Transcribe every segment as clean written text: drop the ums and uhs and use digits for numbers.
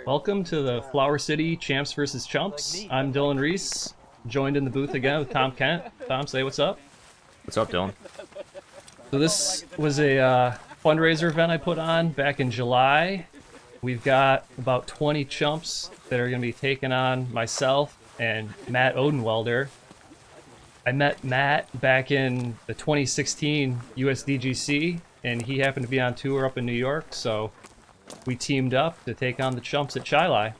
Welcome to the Flower City Champs versus Chumps. I'm Dylan Rees, joined in the booth again with Tom Kent. Tom, say what's up. What's up, Dylan? So this was a fundraiser event I put on back in July. We've got about 20 chumps that are going to be taking on myself and Matt Odenwelder. I met Matt back in the 2016 USDGC, and he happened to be on tour up in New York, so we teamed up to take on the chumps at Chilai.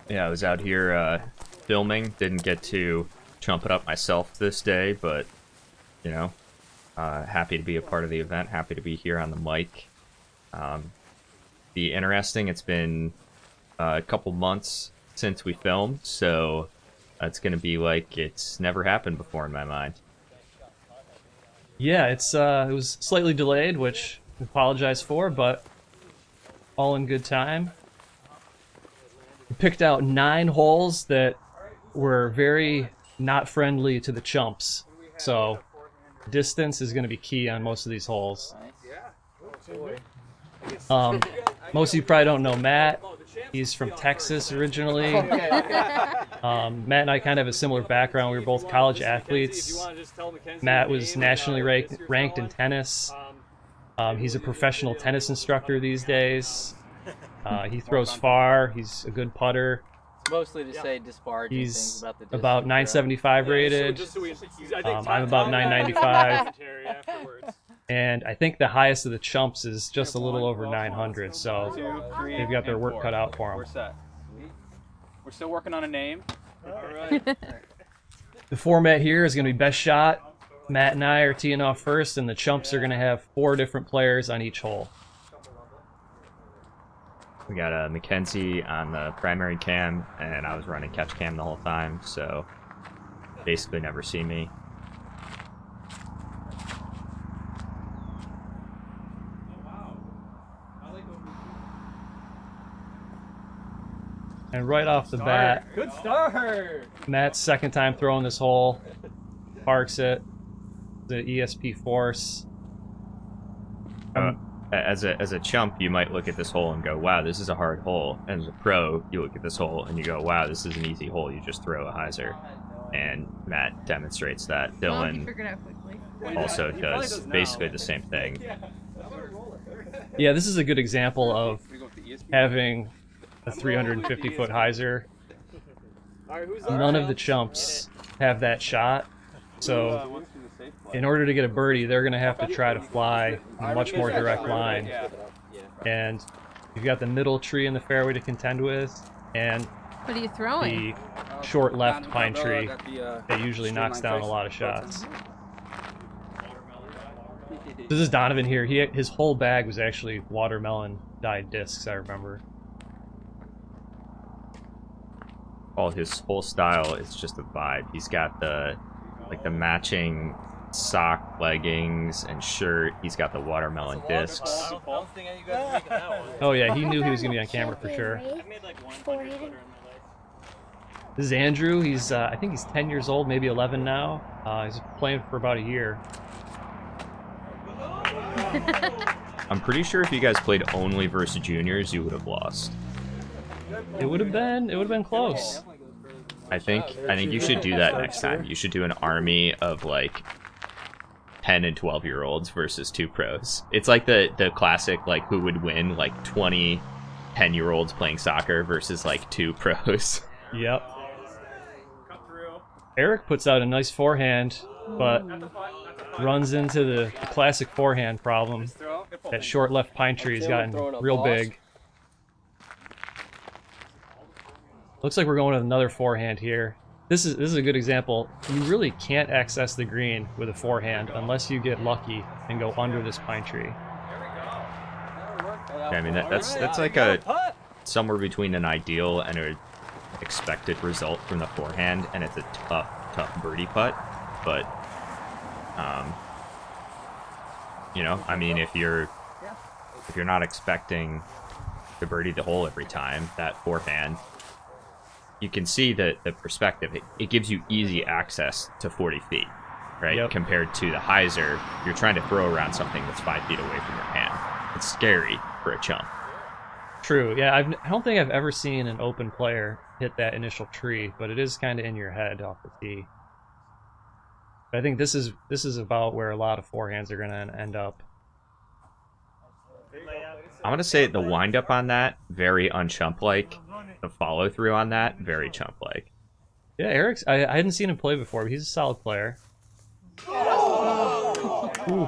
Yeah, I was out here filming. Didn't get to chump it up myself this day, but, you know, happy to be a part of the event. Happy to be here on the mic. Be interesting. It's been a couple months since we filmed, so it's going to be like it's never happened before in my mind. Yeah, it was slightly delayed, which I apologize for, but all in good time. We picked out 9 holes that were very not friendly to the chumps, so distance is going to be key on most of these holes. Most of you probably don't know Matt. He's from Texas originally. Matt and I kind of have a similar background. We were both college athletes. Matt was nationally ranked in tennis. He's a professional tennis instructor these days. He throws far. He's a good putter. Mostly to say disparaging He's things about the about 975 rated. I'm about 995. And I think the highest of the chumps is just a little over 900, so they've got their work cut out for them. We're set. We're still working on a name. All right. The format here is going to be best shot. Matt and I are teeing off first, and the chumps are going to have 4 different players on each hole. We got Mackenzie on the primary cam, and I was running catch cam the whole time, so basically never see me. And right off the bat, Good start. Matt's second time throwing this hole, parks it, the ESP force. As a chump, you might look at this hole and go, wow, this is a hard hole. And as a pro, you look at this hole and you go, wow, this is an easy hole. You just throw a hyzer. And Matt demonstrates that. Dylan also does basically the same thing. Yeah, this is a good example of having a 350-foot hyzer. None of the chumps have that shot, so in order to get a birdie, they're going to have to try to fly a much more direct line. And you've got the middle tree in the fairway to contend with, and What are you throwing? the short left pine tree that usually knocks down a lot of shots. This is Donovan here. His whole bag was actually watermelon dyed discs, I remember. All his whole style is just a vibe. He's got the matching sock, leggings, and shirt. He's got the watermelon discs. Oh yeah, he knew he was gonna be on camera for sure. This is Andrew. He's I think he's 10 years old, maybe 11 now. He's playing for about a year. I'm pretty sure if you guys played only versus juniors, you would have lost. It would have been close. I think you should do that next time. You should do an army of like 10 and 12-year-olds versus 2 pros. It's like the classic like who would win, like 20 10-year-olds playing soccer versus like 2 pros. Yep. Eric puts out a nice forehand, but runs into the classic forehand problem. That short left pine tree has gotten real big. Looks like we're going with another forehand here. This is a good example. You really can't access the green with a forehand unless you get lucky and go under this pine tree. I mean that's like a somewhere between an ideal and an expected result from the forehand, and it's a tough birdie putt. But you know, I mean, if you're not expecting to birdie the hole every time, that forehand, you can see the perspective. It gives you easy access to 40 feet, right? Yep. Compared to the hyzer, you're trying to throw around something that's 5 feet away from your hand. It's scary for a chump. True. Yeah, I don't think I've ever seen an open player hit that initial tree, but it is kind of in your head off the tee. But I think this is about where a lot of forehands are going to end up. I'm gonna say the windup on that very unchump-like. The follow through on that very chump-like. Yeah, Eric's. I hadn't seen him play before, but he's a solid player. Ooh.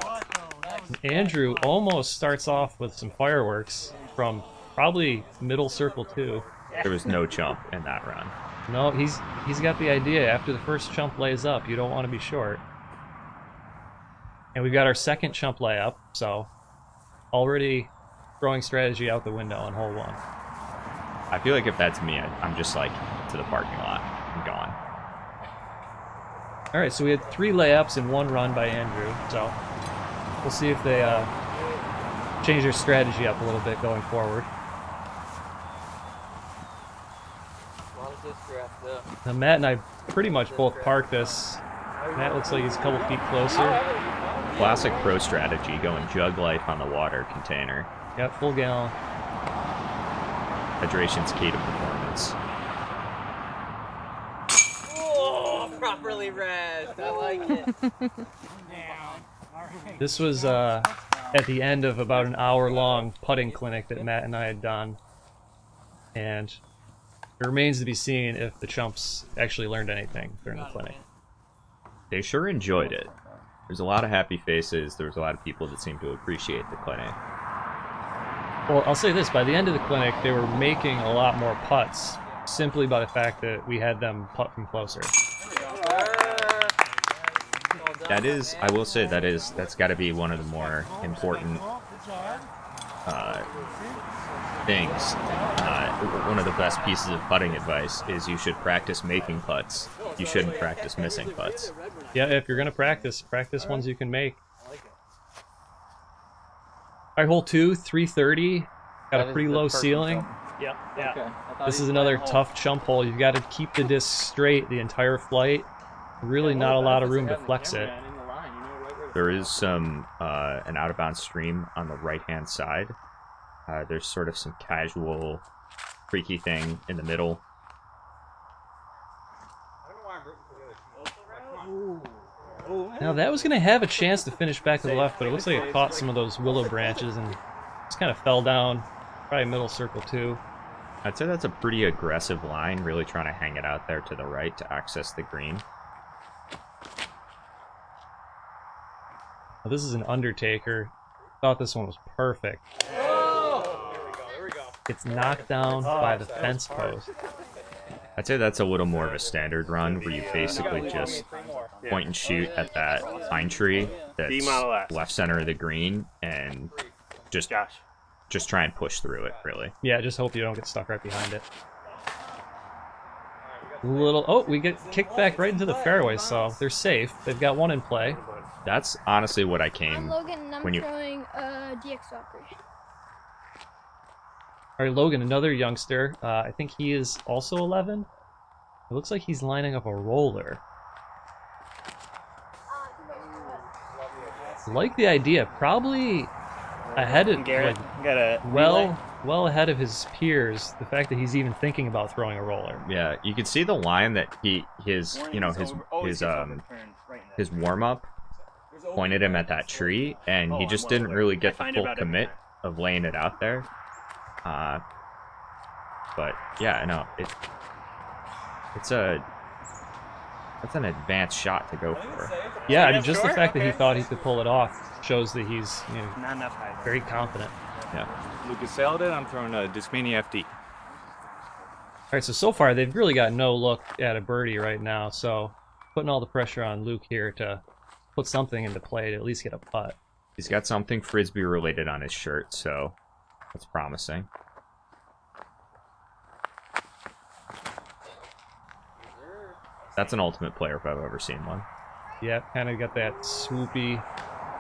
Andrew almost starts off with some fireworks from probably middle circle 2. There was no chump in that run. No, he's got the idea. After the first chump lays up, you don't want to be short. And we've got our second chump layup, so already throwing strategy out the window on hole 1. I feel like if that's me, I'm just like to the parking lot. I'm gone. All right, so we had 3 layups in 1 run by Andrew, so we'll see if they change their strategy up a little bit going forward. Now, Matt and I pretty much both parked this. Matt looks like he's a couple feet closer. Classic pro strategy, going jug life on the water container. Yep, full gallon. Hydration's key to performance. Oh, properly rezzed. I like it. This was at the end of about an hour-long putting clinic that Matt and I had done. And it remains to be seen if the Chumps actually learned anything during the clinic. They sure enjoyed it. There's a lot of happy faces. There was a lot of people that seemed to appreciate the clinic. Well, I'll say this, by the end of the clinic, they were making a lot more putts, simply by the fact that we had them putt from closer. That is, I will say, that's got to be one of the more important things. One of the best pieces of putting advice is you should practice making putts. You shouldn't practice missing putts. Yeah, if you're going to practice ones you can make. All right, hole 2, 330. Got a pretty low ceiling. Yep. Yeah. Okay. This is another tough chump hole. You've got to keep the disc straight the entire flight. Really not a lot of room to flex it. There is some an out-of-bounds stream on the right-hand side. There's sort of some casual, freaky thing in the middle. Now that was going to have a chance to finish back to the left, but it looks like it caught some of those willow branches and just kind of fell down. Probably middle circle 2. I'd say that's a pretty aggressive line, really trying to hang it out there to the right to access the green. Well, this is an undertaker. Thought this one was perfect. It's knocked down by the fence post. I'd say that's a little more of a standard run where you basically just point and shoot at that pine tree that's left center of the green and just try and push through it, really. Yeah, just hope you don't get stuck right behind it. We get kicked back right into the fairway, so they're safe. They've got one in play. That's honestly what I came I'm Logan, and I'm when you. throwing DX soccer. All right, Logan, another youngster. I think he is also 11. It looks like he's lining up a roller. Like the idea, probably ahead of Garrett, got a well ahead of his peers. The fact that he's even thinking about throwing a roller. Yeah, you can see the line that his warm up pointed him at that tree, and he just didn't really get the full commit of laying it out there. But yeah, no, that's an advanced shot to go for. Yeah, I mean, just the fact that he thought he could pull it off shows that he's not enough height. very confident. Yeah. Lucas sailed it. I'm throwing a Discmania FD. All right, so far they've really got no look at a birdie right now. So putting all the pressure on Luke here to put something into play to at least get a putt. He's got something Frisbee related on his shirt, so that's promising. That's an ultimate player if I've ever seen one. Yeah, kind of got that swoopy,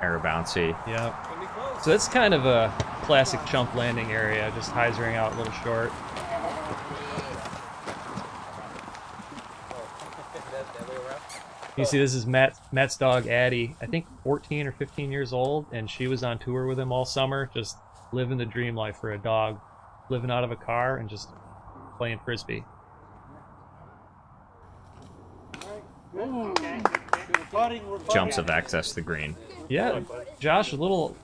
air bouncy. Yeah. So that's kind of a classic chump landing area, just hyzering out a little short. You see, this is Matt's dog, Addie. I think 14 or 15 years old, and she was on tour with him all summer, just living the dream life for a dog. living out of a car and just playing frisbee. Chumps have accessed the green. Yeah, Josh, a little.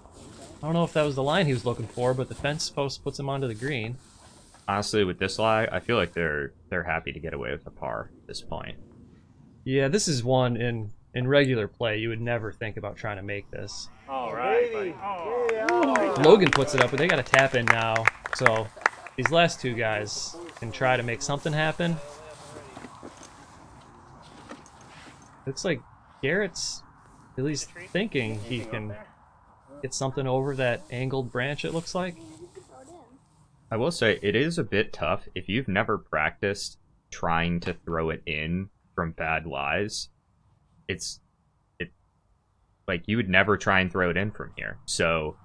I don't know if that was the line he was looking for, but the fence post puts him onto the green. Honestly, with this lie, I feel like they're happy to get away with a par at this point. Yeah, this is one in regular play you would never think about trying to make this. All right, buddy. Logan puts it up, but they got to tap in now. So these last two guys can try to make something happen. Looks like Garrett's at least thinking he can get something over that angled branch, it looks like. I will say, it is a bit tough if you've never practiced trying to throw it in from bad lies. It's like you would never try and throw it in from here. So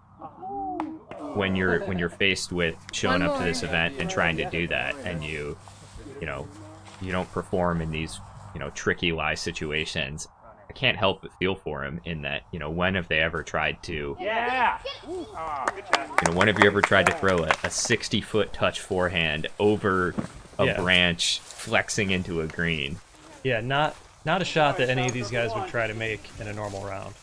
when you're faced with showing up to this event and trying to do that, and you don't perform in these tricky lie situations, I can't help but feel for him in that, when have they ever tried to Yeah. Good shot. when have you ever tried to throw a 60-foot touch forehand over a branch flexing into a green? Yeah, not a shot that any of these guys would try to make in a normal round.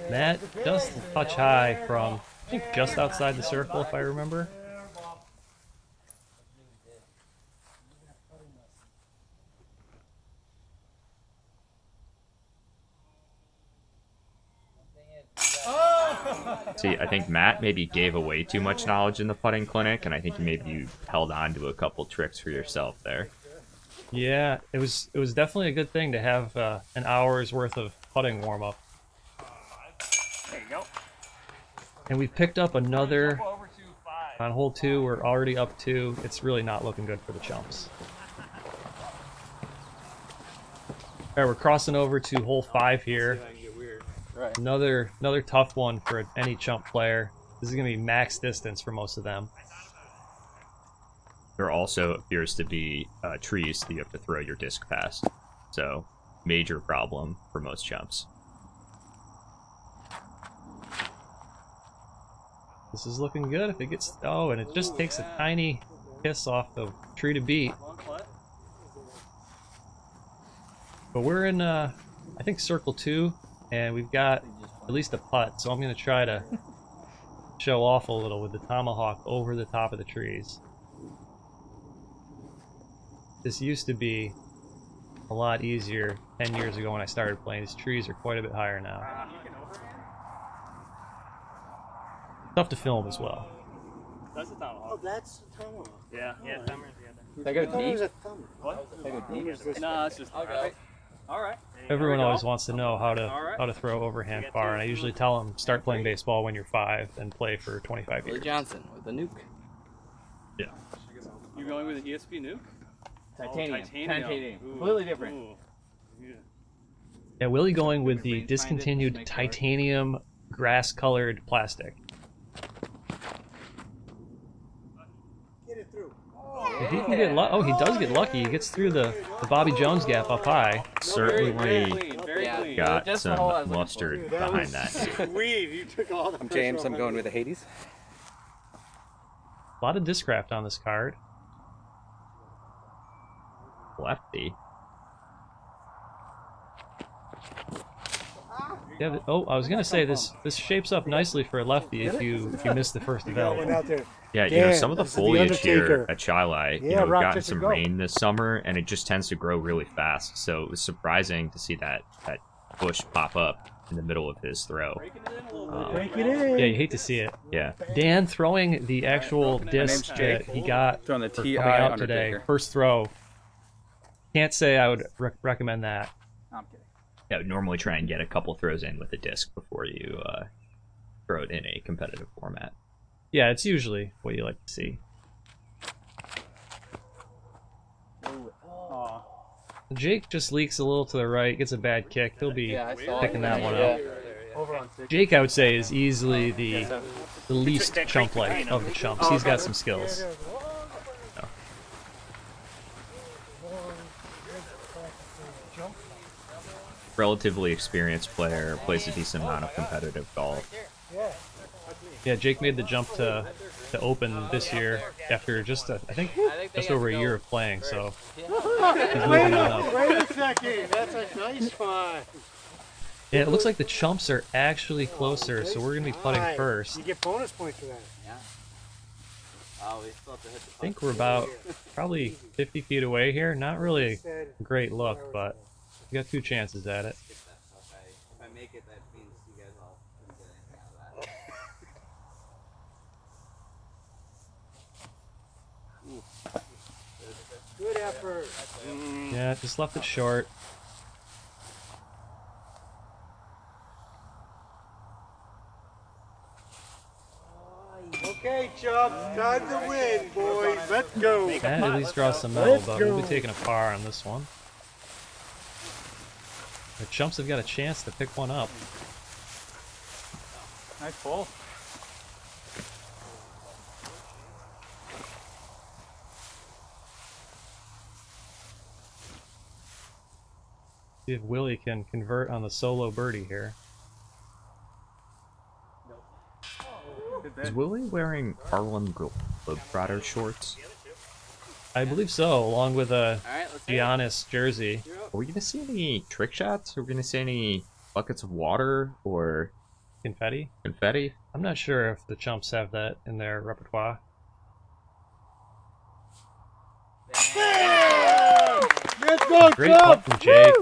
Matt just a touch high from, I think, just outside the circle, if I remember. See, I think Matt maybe gave away too much knowledge in the putting clinic, and I think maybe you held on to a couple tricks for yourself there. Yeah, it was definitely a good thing to have an hour's worth of putting warm up. There you go. And we picked up another on hole 2. We're already up 2. It's really not looking good for the Chumps. All right, we're crossing over to hole 5 here. Another tough one for any Chump player. This is gonna be max distance for most of them. There also appears to be trees that you have to throw your disc past. So, major problem for most Chumps. This is looking good if it gets... Oh, and it just takes a tiny kiss off the tree to beat. But we're in, I think, circle 2, and we've got at least a putt, so I'm going to try to show off a little with the tomahawk over the top of the trees. This used to be a lot easier 10 years ago when I started playing. These trees are quite a bit higher now. Tough to film as well. That's the tomahawk. Oh, that's the tomahawk. Yeah, tomahawk. They go I thought it was deep. a thumb. They go deep. No, it's just. Okay. All right. Everyone always wants to know how to throw overhand far, and I usually tell them start playing baseball when you're 5 and play for 25 Willie years. Johnson with a nuke. Yeah. You going with an ESP nuke? Titanium. Titanium. Ooh. Completely different. Ooh. Yeah. Yeah, Willie going with the discontinued titanium grass-colored plastic. Get it through. If he can get he does get lucky. He gets through the Bobby Jones gap up high. Very Certainly clean. Very Yeah. clean. got Just the hole I was some looking mustard That behind was that. sweet. You took all the I'm pressure James. off I'm my going hand. with the Hades. A lot of discraft on this card. Lefty. Yeah, I was gonna say this shapes up nicely for a lefty if you miss the first Went development. out there. Yeah, Dan, some of the this is the foliage here Undertaker. at Chilai, Yeah, we've Rock gotten Chester, some go. rain this summer, and it just tends to grow really fast. So it was surprising to see that bush pop up in the middle of his throw. Break it in. Yeah, you hate to see it. Yeah, Dan throwing the actual disc name's that he got Throwing the for TI coming out today, Undertaker. first throw. Can't say I would recommend that. I'm kidding. yeah. I would normally try and get a couple throws in with the disc before you throw it in a competitive format. Yeah, it's usually what you like to see. Jake just leaks a little to the right, gets a bad kick. He'll be Yeah, I saw picking it. that one Yeah. out. Jake, I would say, is easily the least chump-like of the chumps. He's got some skills. relatively experienced player, plays a decent amount of competitive golf. Yeah, Jake made the jump to Open this year after just I think just over a year of playing. So he's moving on up. Wait a second. That's a nice find. Yeah, it looks like the Chumps are actually closer, so we're gonna be putting Nice. first. You get bonus points for that. Oh, we still have to hit the I think we're about probably 50 feet away here. Not really Said, a great look, but we got 2 chances at it. If I make it, that means you guys all couldn't get anything out of that. good effort. Yeah, just left it short. Okay, Chumps, time to win, boys. Let's go. That at least draws some metal, Let's but we'll be go. taking a par on this one. The Chumps have got a chance to pick one up. Nice pull. See if Willie can convert on the solo birdie here. Is Willie wearing Harlem Globetrotter shorts? I believe so, along with a Alright, let's hit it. Giannis jersey. Are we gonna see any trick shots? Are we gonna see any buckets of water or Confetti? confetti? I'm not sure if the Chumps have that in their repertoire. Let's go, Great putt Chumps. from Jake.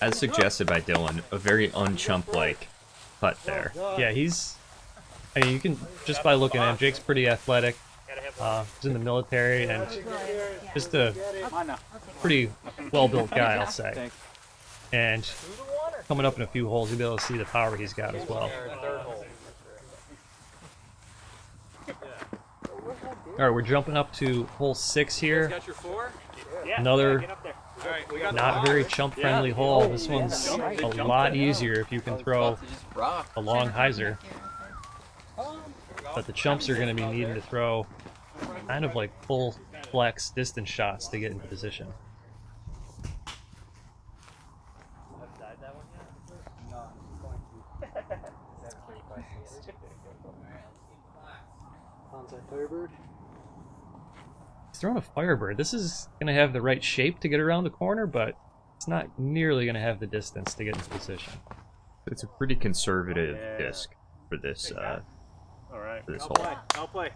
As suggested by Dylan, a very unchump-like putt there. Yeah, I mean, you can, just by looking at him, Jake's pretty athletic. He's in the military and just a Come on now. pretty well-built guy, I'll say. Thanks. And coming up in a few holes, you'll be able to see the power he's got as well. All right, we're jumping up to hole 6 here. Got your 4? Yeah, Another get up there. Alright, we got not very chump-friendly hole. This one's a lot easier if you can throw a long hyzer. But the Chumps are going to be needing to throw kind of like full flex distance shots to get into position. Firebird. He's throwing a Firebird. This is going to have the right shape to get around the corner, but it's not nearly going to have the distance to get into position. It's a pretty conservative disc for this All right. for this I'll hole. play. I'll play.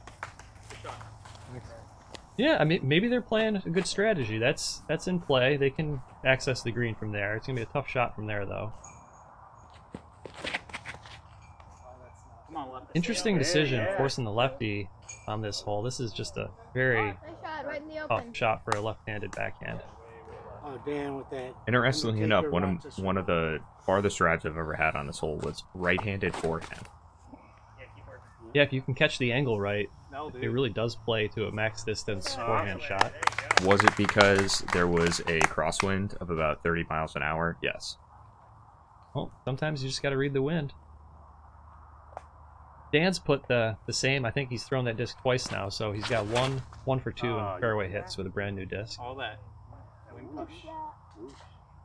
Yeah, I mean, maybe they're playing a good strategy. That's in play. They can access the green from there. It's going to be a tough shot from there, though. Come on, left. Interesting decision forcing the lefty on this hole. This is just a very Nice shot, right in the tough open. shot for a left-handed backhand. Oh, Dan with that. Interestingly enough, Undertaker one rocks us. of one of the farthest drives I've ever had on this hole was right-handed forehand. Yeah, if you can catch the angle right, That'll do. it really does play to a max distance forehand shot. Was it because there was a crosswind of about 30 miles an hour? Yes. Well, sometimes you just got to read the wind. Dan's put the same. I think he's thrown that disc twice now, so he's got one for 2 in fairway hits with a brand new disc. All that. Wing push.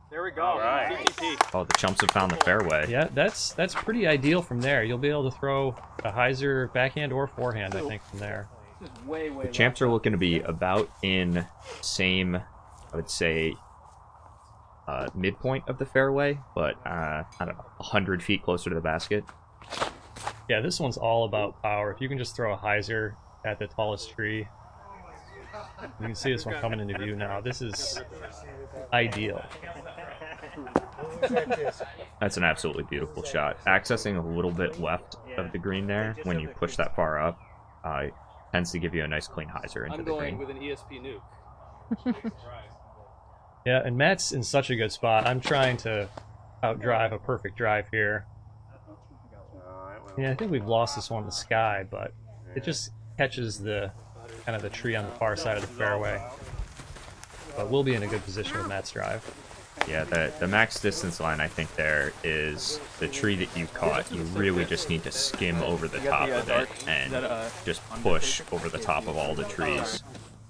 There we go. All right. CTP. Oh, the Chumps have found the fairway. Yeah, that's pretty ideal from there. You'll be able to throw a hyzer backhand or forehand, I think, from there. This is way, way The Champs are looking to be about in same, I would say, midpoint of the fairway, but I don't know, 100 feet closer to the basket. Yeah, this one's all about power. If you can just throw a hyzer at the tallest tree, you can see this one coming into view now. This is ideal. That's an absolutely beautiful shot. Accessing a little bit left of the green there, when you push that far up, tends to give you a nice clean hyzer into I'm the going green. with an ESP nuke. Yeah, and Matt's in such a good spot. I'm trying to outdrive a perfect drive here. Yeah, I think we've lost this one to Sky, but it just catches the kind of the tree on the far side of the fairway. But we'll be in a good position with Matt's drive. Yeah, the max distance line, I think there is the tree that you caught. You really just need to skim over the top of it and just push over the top of all the trees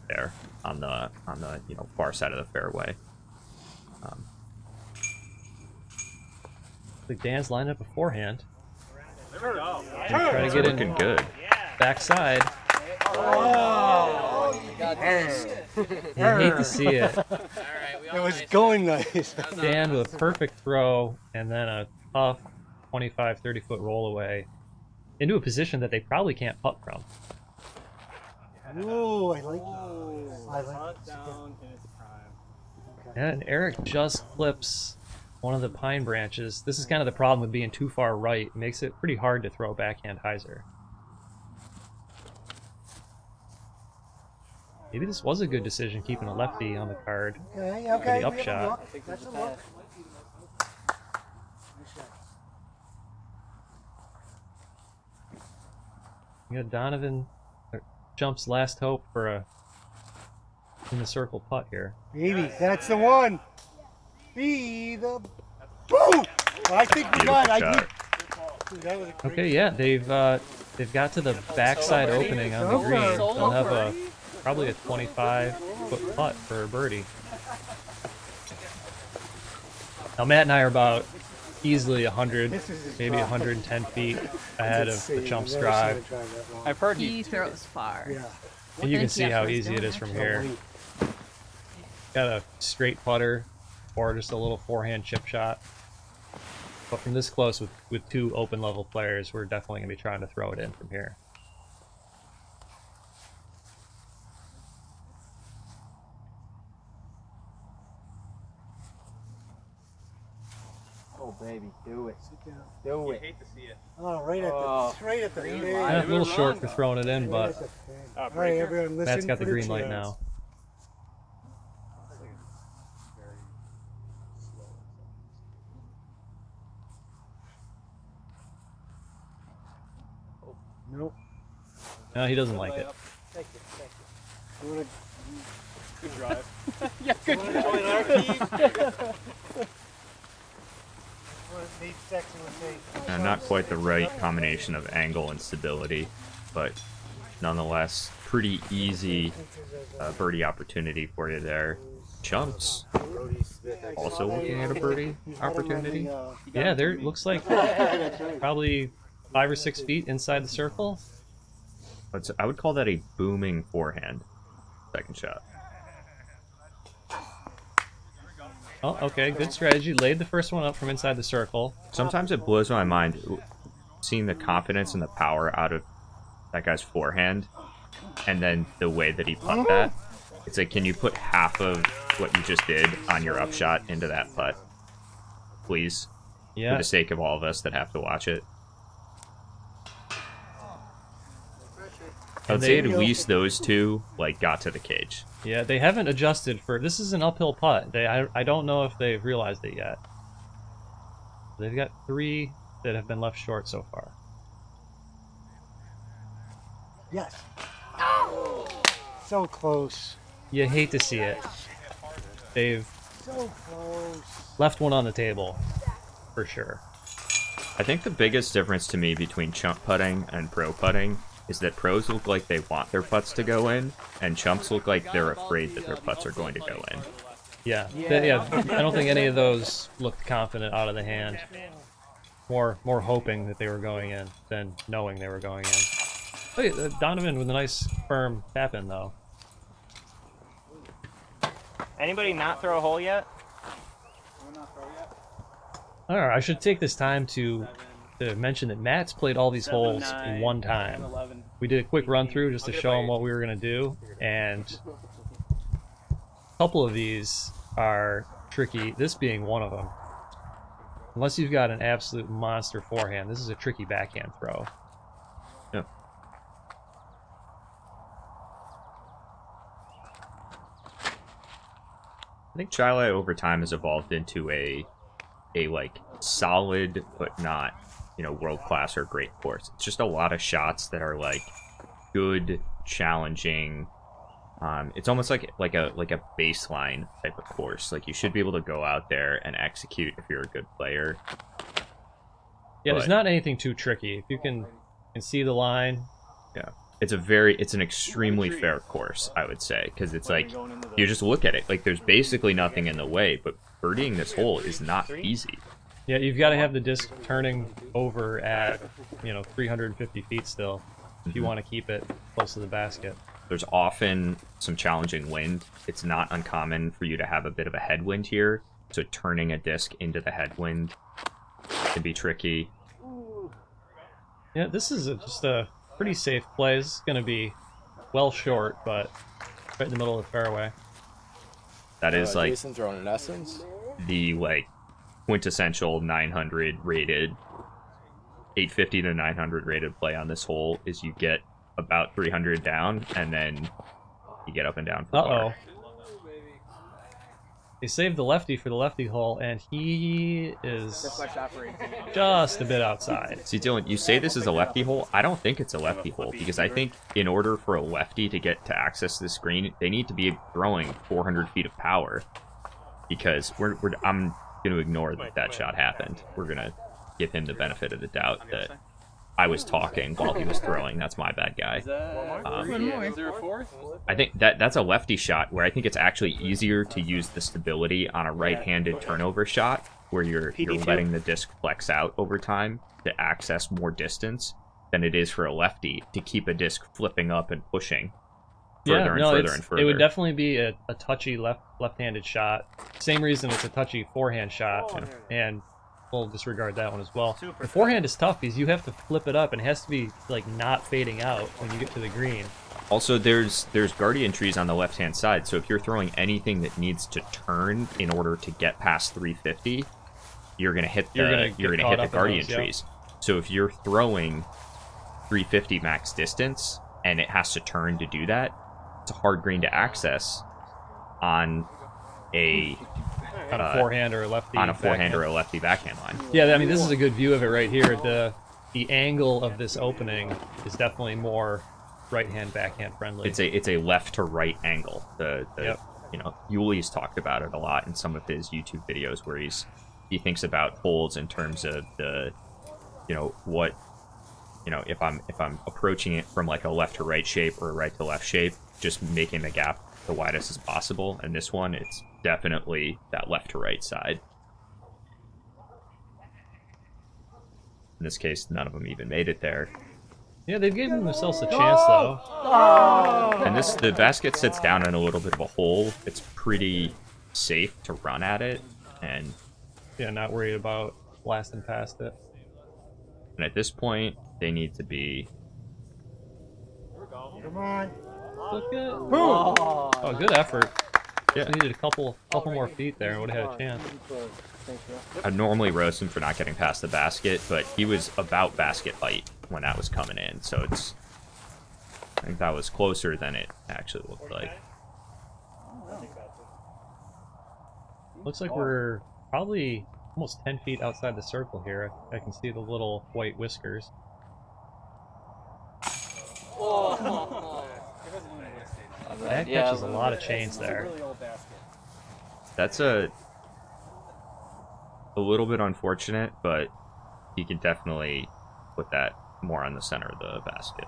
there on the far side of the fairway. The Dan's lined up beforehand. There we go. And try to get Looking in good. backside. You hate to see it. It was going nice. Dan with a perfect throw and then a tough 25, 30-foot roll away into a position that they probably can't putt from. Ooh, I like that. I like that. Down in its prime. And Eric just clips one of the pine branches. This is kind of the problem with being too far right. It makes it pretty hard to throw backhand hyzer. Maybe this was a good decision keeping a lefty on the card Okay, for okay. the upshot. That's a look. You got Donovan, Chumps' last hope for a in the circle putt here. Baby, that's the one. Be the boom. I think we got. I Beautiful think that was a great. Okay, yeah, they've got to the backside opening on the green. They'll have probably a 25-foot putt for a birdie. Now Matt and I are about easily 100, This is his maybe drive. 110 feet ahead of the Insane. Chumps I've never seen drive, a drive that long. I've heard He throws far. Yeah. and you can think see he how actually is easy it doing, is from actually. here. Got a straight putter or just a little forehand chip shot. But from this close with two open level players, we're definitely going to be trying to throw it in from here. Oh, baby, do it. Sit down. Do You it. hate to see it. Oh, right at the thing. Yeah, a little short for throwing it in, but All right, everyone, listen. Matt's got the for green light chance. now. Nope. No, he doesn't like it. Thank you. Thank you. You wanna Good drive. join our team? Nate Sexton would say. Not quite the right combination of angle and stability, but nonetheless, pretty easy birdie opportunity for you there. Chumps also looking at a birdie opportunity. Yeah, there looks like probably 5 or 6 feet inside the circle. I would call that a booming forehand. Second shot. Oh, okay, good strategy. Laid the first one up from inside the circle. Sometimes it blows my mind seeing the confidence and the power out of that guy's forehand, and then the way that he putt that. It's like, can you put half of what you just did on your upshot into that putt, please? For Yeah, the sake of all of us that have to watch it. I would say at least those two got to the cage. yeah, they haven't adjusted for. This is an uphill putt. I don't know if they've realized it yet. They've got 3 that have been left short so far. Yes. So close. You hate to see it. They've So close. left one on the table, for sure. I think the biggest difference to me between chump putting and pro putting is that pros look like they want their putts to go in, and chumps look like they're afraid that their putts are going to go in. Yeah, I don't think any of those looked confident out of the hand. More hoping that they were going in than knowing they were going in. Look at Donovan with a nice firm tap in though. Anybody not throw a hole yet? All right, I should take this time to mention that Matt's played all these holes in one time. 11. We did a quick run through just to show him what we were gonna do, and a couple of these are tricky. This being one of them. Unless you've got an absolute monster forehand, this is a tricky backhand throw. Yeah. I think Chile over time has evolved into a solid but not world class or great course. It's just a lot of shots that are good, challenging. It's almost like a baseline type of course. You should be able to go out there and execute if you're a good player. Yeah, there's But- not anything too tricky. If you can see the line. Yeah, it's an extremely fair course, I would say, because it's you just look at it there's basically nothing in the way, but birdieing this hole is not easy. Yeah, you've got to have the disc turning over at, 350 feet still if you want to keep it close to the basket. There's often some challenging wind. It's not uncommon for you to have a bit of a headwind here, so turning a disc into the headwind can be tricky. Yeah, this is just a pretty safe play. This is going to be well short, but right in the middle of the fairway. That is like Jason throwing an essence. the quintessential 900 rated, 850 to 900 rated play on this hole is you get about 300 down and then you get up and down for par. They saved the lefty for the lefty hole, and he is just a bit outside. See, Dylan, you say this is a lefty hole. I don't think it's a lefty hole because I think in order for a lefty to get to access this green, they need to be throwing 400 feet of power. Because I'm going to ignore that shot happened. We're going to give him the benefit of the doubt that I was talking while he was throwing. That's my bad guy. Is there a fourth? I think that's a lefty shot where I think it's actually easier to use the stability on a right-handed turnover shot where you're letting the disc flex out over time to access more distance than it is for a lefty to keep a disc flipping up and pushing further and further. It would definitely be a touchy left-handed shot. Same reason it's a touchy forehand shot, and we'll disregard that one as well. The forehand is tough because you have to flip it up, and it has to be not fading out when you get to the green. Also, there's guardian trees on the left-hand side, so if you're throwing anything that needs to turn in order to get past 350, you're gonna hit the guardian trees. So if you're throwing 350 max distance and it has to turn to do that, it's a hard green to access on a forehand or a lefty or a lefty backhand line. Yeah, I mean, this is a good view of it right here. The angle of this opening is definitely more right-hand backhand friendly. It's a left to right angle. Yep. Yuli's talked about it a lot in some of his YouTube videos where he thinks about holes in terms of the if I'm approaching it from a left to right shape or a right to left shape, just making the gap the widest as possible. And this one, it's definitely that left to right side. In this case, none of them even made it there. Yeah, they've given themselves a chance though. And the basket sits down in a little bit of a hole. It's pretty safe to run at it, and not worried about blasting past it. And at this point, they need to be. Come on. Look at oh, good effort. Yeah, needed a couple more feet there and would have had a chance. I'd normally roast him for not getting past the basket, but he was about basket height when that was coming in, so I think that was closer than it actually looked like. Looks like we're probably almost 10 feet outside the circle here. I can see the little white whiskers. That catches a lot of chains there. That's a little bit unfortunate, but you can definitely put that more on the center of the basket.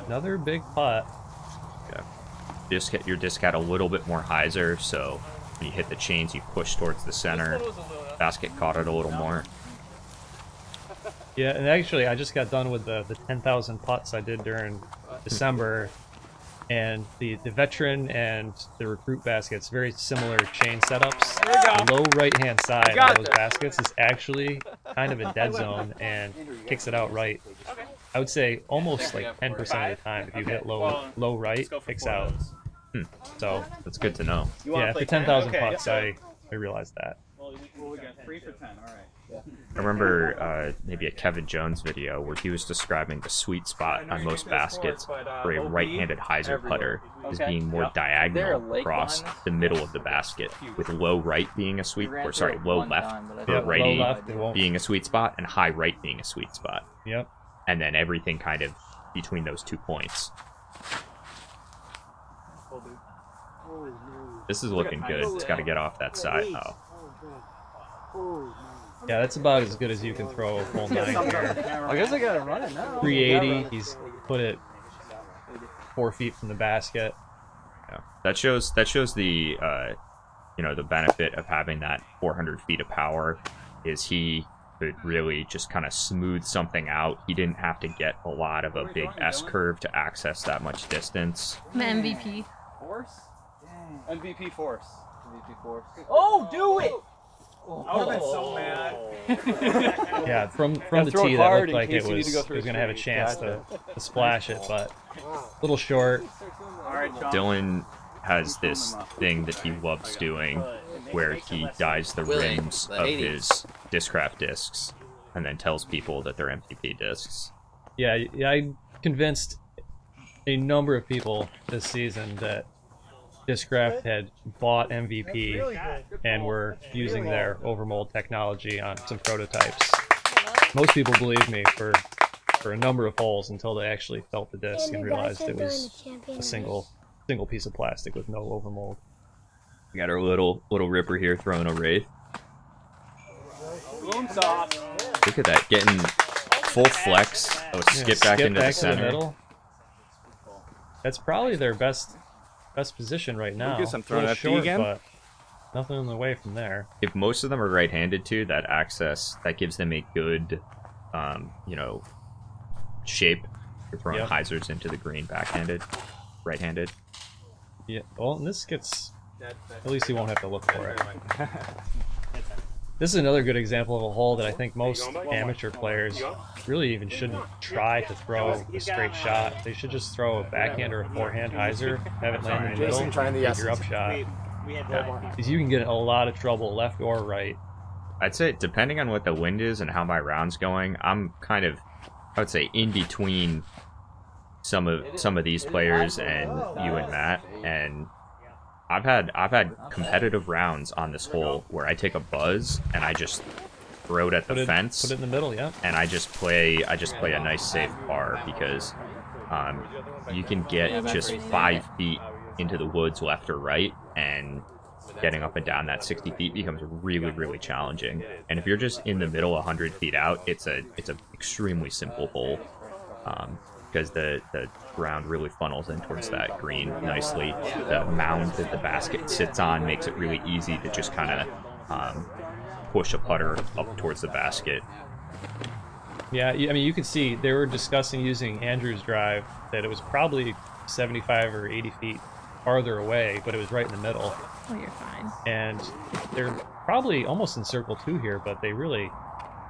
Another big putt. Yeah. Your disc had a little bit more hyzer, so when you hit the chains, you push towards the center. Basket caught it a little more. Yeah, and actually, I just got done with the 10,000 putts I did during December, and the veteran and the recruit baskets, very similar chain setups. The low right-hand side of those baskets is actually kind of a dead zone and kicks it out right. I would say almost 10% of the time, if you hit low right, kicks out. So that's good to know. Yeah, after 10,000 putts, I realized that. Well, we got 3 for 10. All right. I remember maybe a Kevin Jones video where he was describing the sweet spot on most baskets for a right-handed hyzer putter as being more diagonal across the middle of the basket, with low right being a sweet, or sorry, low left, righty being a sweet spot, and high right being a sweet spot. Yep. And then everything kind of between those 2 points. This is looking good. It's got to get off that side. Oh. Yeah, that's about as good as you can throw a full 9 here. I guess I gotta run it now. 380, he's put it 4 feet from the basket. Yeah. That shows the the benefit of having that 400 feet of power is he could really just kind of smooth something out. He didn't have to get a lot of a big S-curve to access that much distance. I'm an MVP. Force? MVP Force. MVP force. Oh, do it! I would have been so mad. Yeah, from Yeah, the throw it tee, that hard looked in like it case you need was, to go it through was a going to have a tree. chance Gotcha. to splash it, but a little short. All right, Chumps. Dylan has this thing that he loves doing where he dyes the Willie, rims the of 80s. his Discraft discs and then tells people that they're MVP discs. Yeah, I convinced a number of people this season that Discraft had bought MVP and were using their overmold technology on some prototypes. Most people believed me for a number of holes until they actually felt the disc and realized it was a single piece of plastic with no overmold. We got our little ripper here throwing a wraith. Boom sauce. Look at that, getting full flex. Oh, skip back into the center. middle. That's probably their best position right now. Lucas, I'm A throwing little FD short, again. but nothing in the way from there. If most of them are right-handed too, that access that gives them a good, shape for throwing Yep. hyzers into the green backhanded, right-handed. Yeah. Well, and this gets. At least you won't have to look for it. This is another good example of a hole that I think most amateur players really even shouldn't try to throw a straight shot. They should just throw a backhand or a forehand hyzer, have it land in the middle, Jason trying the take your essence. upshot. We had Yeah. Because you can get in a lot of trouble left or right. I'd say depending on what the wind is and how my round's going, I'm kind of, I would say, in between some of these players and you and Matt, and I've had competitive rounds on this hole where I take a buzz and I just throw it at the fence. Put it in the middle, yeah. And I just play a nice safe par because you can get just 5 feet into the woods left or right, and getting up and down that 60 feet becomes really, really challenging. And if you're just in the middle 100 feet out, it's a extremely simple hole because the ground really funnels in towards that green nicely. The mound that the basket sits on makes it really easy to just kind of push a putter up towards the basket. Yeah, I mean, you could see they were discussing using Andrew's drive, that it was probably 75 or 80 feet farther away, but it was right in the middle. Oh, you're fine. And they're probably almost in circle 2 here, but they really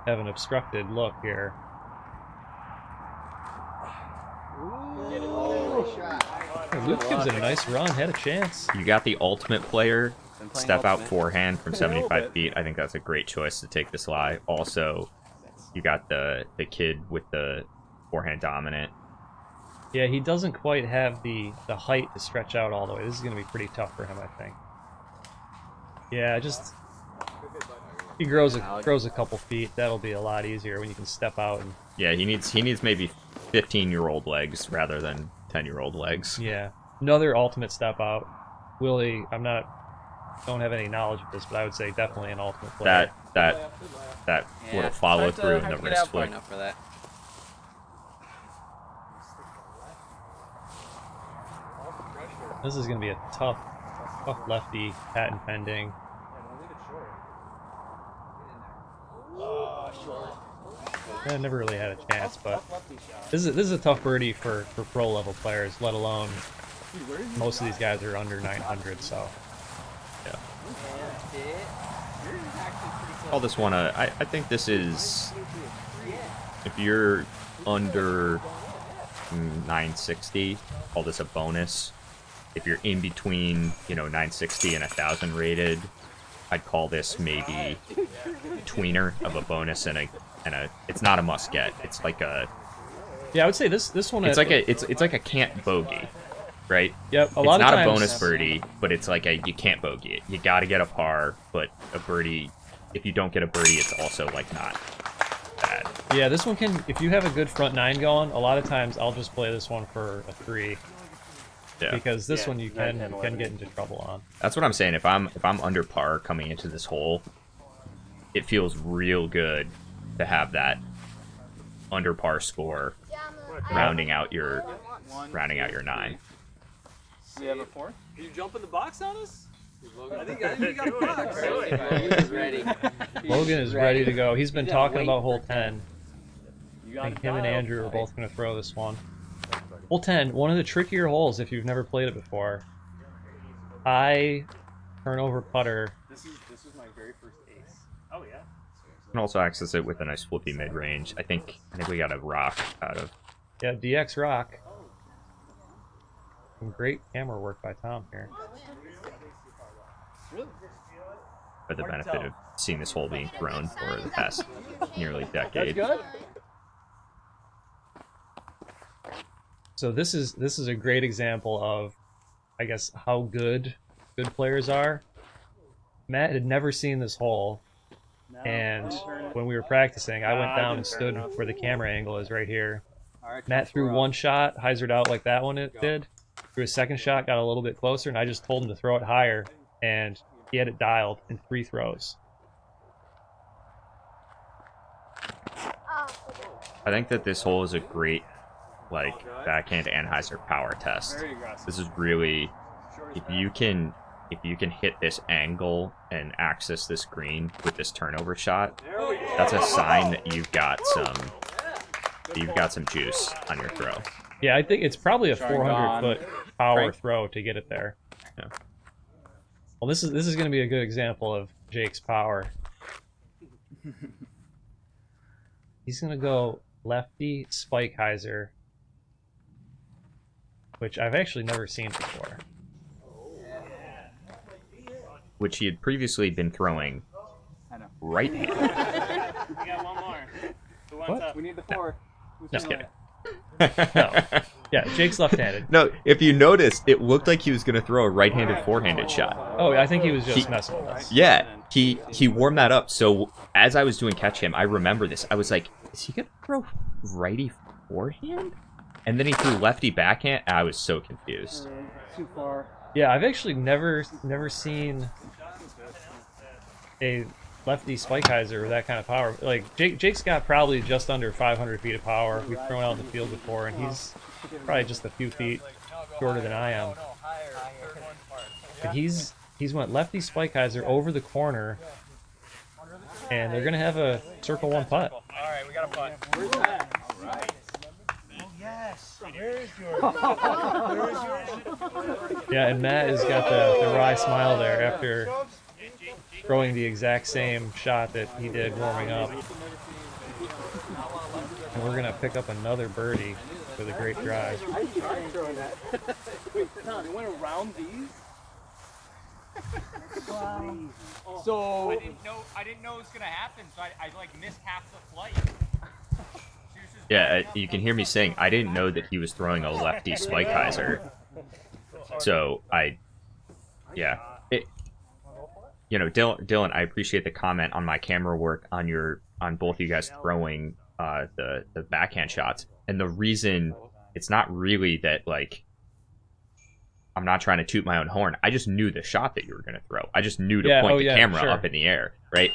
have an obstructed look here. Luke gives it a nice run, had a chance. You got the ultimate player, step out forehand from 75 feet. I think that's a great choice to take this lie. Also, you got the kid with the forehand dominant. Yeah, he doesn't quite have the height to stretch out all the way. This is going to be pretty tough for him, I think. Yeah, just he grows a couple feet. That'll be a lot easier when you can step out and Yeah, he needs maybe 15-year-old legs rather than 10-year-old legs. yeah. Another ultimate step out. Willie, don't have any knowledge of this, but I would say definitely an ultimate player. That little follow through and the wrist flick. Enough for that. This is going to be a tough lefty patent pending. Yeah, never really had a chance, but this is a tough birdie for pro level players, let alone most of these guys are under 900. So Yeah. Call this one a. I think this is. If you're under 960, call this a bonus. If you're in between, 960 and 1,000 rated, I'd call this maybe tweener of a bonus and a. It's not a must get. It's like a. yeah, I would say this one. It's like a can't bogey, right? Yep, a It's lot of not times, a bonus birdie, but it's like you can't bogey it. You got to get a par, but a birdie. If you don't get a birdie, it's also like not bad. Yeah, this one can. If you have a good front 9 going, a lot of times I'll just play this one for a 3 Yeah. because this one you can get into trouble on. That's what I'm saying. If I'm under par coming into this hole, it feels real good to have that under par score rounding out your 9. Do we have a fourth? Did you jump in the box on us? I think we got a box. He's ready. Logan is ready to go. He's been Yeah, talking wait about hole for 10. You I got think it him and dialed. Andrew are both going to throw this one. Hole 10, one of the trickier holes if you've never played it before. High turnover putter. This is my very first ace. Oh yeah. You can also access it with a nice flippy mid-range. I think we got a rock out of. Yeah, DX Rock. Some great camera work by Tom here. For the benefit of seeing this hole being thrown for the past nearly decade. Good. So this is a great example of, I guess, how good players are. Matt had never seen this hole, and when we were practicing, I went down and stood where the camera angle is right here. Matt threw one shot, hyzered out like that one it did. Threw a second shot, got a little bit closer, and I just told him to throw it higher, and he had it dialed in 3 throws. I think that this hole is a great, like, backhand anhyzer power test. Very aggressive. This is really, if you can hit this angle and access this green with this turnover shot, that's a sign that you've got some juice on your throw. Yeah, I think it's probably a Try 400-foot power Frank? throw to get it there. Yeah. Well, this is going to be a good example of Jake's power. He's going to go lefty spike hyzer, which I've actually never seen before. Which he had previously been throwing I know. right-handed. We got one more. Who wants What? up? We need the 4. Who's Just feeling kidding. it? No. Yeah, Jake's left-handed. No, if you noticed, it looked like he was going to throw a right-handed forehanded shot. Oh, I think he was just messing with us. Yeah, he warmed that up. So as I was doing catch him, I remember this. I was like, is he going to throw righty forehand? And then he threw lefty backhand. I was so confused. Too far. Yeah, I've actually never seen a lefty spike hyzer with that kind of power. Like Jake's got probably just under 500 feet of power. We've thrown out in the field before, and he's probably just a few feet shorter than I am. But he's went lefty spike hyzer over the corner, and they're gonna have a circle 1 putt. All right, we got a putt. Yeah, and Matt has got the wry smile there after throwing the exact same shot that he did warming up. And we're gonna pick up another birdie with a great drive. Wait, Tom, you went around these? So I didn't know it was gonna happen, so I like missed half the flight. Yeah, you can hear me saying, I didn't know that he was throwing a lefty spike hyzer. So Dylan, I appreciate the comment on my camera work on both of you guys throwing the backhand shots. And the reason it's not really that, like, I'm not trying to toot my own horn. I just knew the shot that you were going to throw. I just knew to point the camera up in the air, right?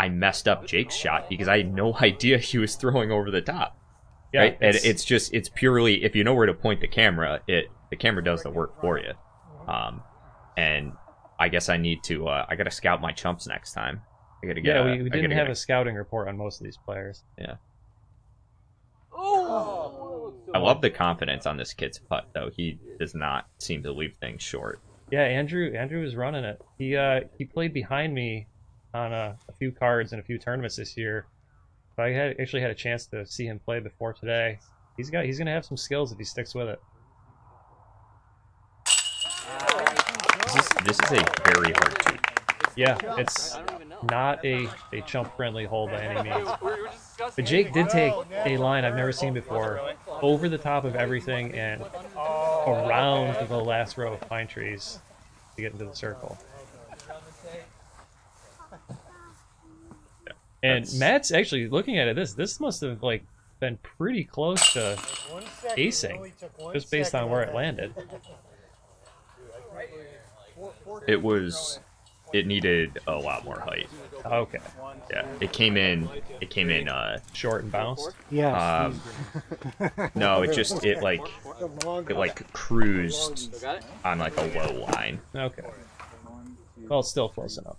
I messed up Jake's shot because I had no idea he was throwing over the top. Yeah, right? And it's purely, if you know where to point the camera, the camera does the work for you. And I guess I need to, I got to scout my chumps next time. I got to get. Yeah, we didn't have a scouting report on most of these players. Yeah. Oh! I love the confidence on this kid's putt, though. He does not seem to leave things short. Yeah, Andrew is running it. He played behind me on a few cards in a few tournaments this year. But I actually had a chance to see him play before today. He's gonna have some skills if he sticks with it. This is a very hard toot. Yeah, it's not a chump friendly hole by any means. But Jake did take a line I've never seen before, over the top of everything and around the last row of pine trees to get into the circle. And Matt's actually looking at it. This must have like been pretty close to acing, just based on where it landed. It needed a lot more height. Okay, Yeah, it came in short and bounced. Yes. No, it cruised on like a low line. Okay, Well, it's still close enough.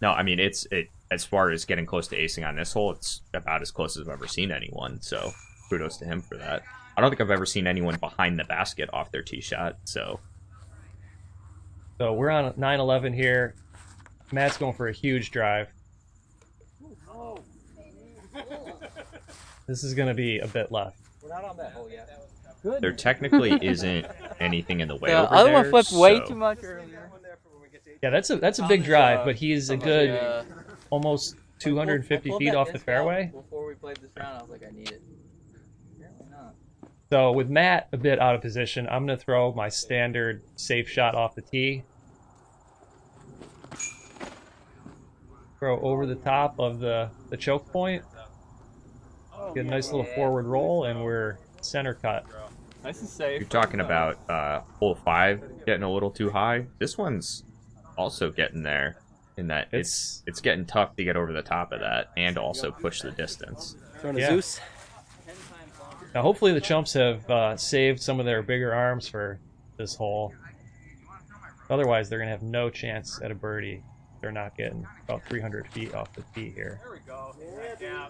No, I mean it as far as getting close to acing on this hole, it's about as close as I've ever seen anyone. So kudos to him for that. I don't think I've ever seen anyone behind the basket off their tee shot. So We're on 9-11 here. Matt's going for a huge drive. This is going to be a bit left. We're not on that hole yet. there technically isn't anything in the way The over other there. one flipped way so too much earlier. Yeah, that's a big drive, but he's a good almost 250 feet off the fairway. Before we played this round, I was like, I need it. Apparently not. So with Matt a bit out of position, I'm going to throw my standard safe shot off the tee. Throw over the top of the choke point. Get a nice little forward roll, and we're center cut. Nice and safe. You're talking about hole 5 getting a little too high. This one's also getting there in that it's getting tough to get over the top of that and also push the distance. Throwing a Yeah. Zeus. Now, hopefully the Chumps have saved some of their bigger arms for this hole. Otherwise, they're going to have no chance at a birdie. They're not getting about 300 feet off the tee here. There we go. Yeah.